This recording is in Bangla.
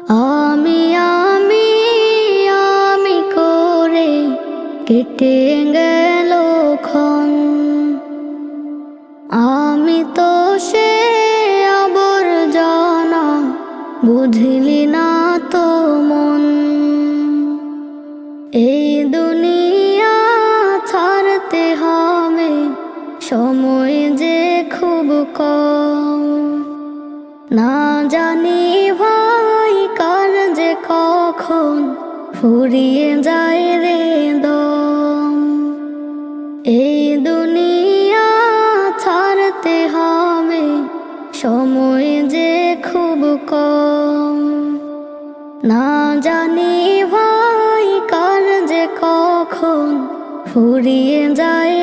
আমি আমি আমি করে কেটে গেল ক্ষণ। আমি তো সে আবর্জনা, বুঝলি না তো মন। এই দুনিয়া ছাড়তে হবে, সময় যে খুব কম। না জানি ভাই কার যে কখন ফুরিয়ে যায় রে দম। এই দুনিয়া ছাড়তে হবে, সময় যে খুব কম। না জানি ভাই কার যে কখন ফুরিয়ে যায়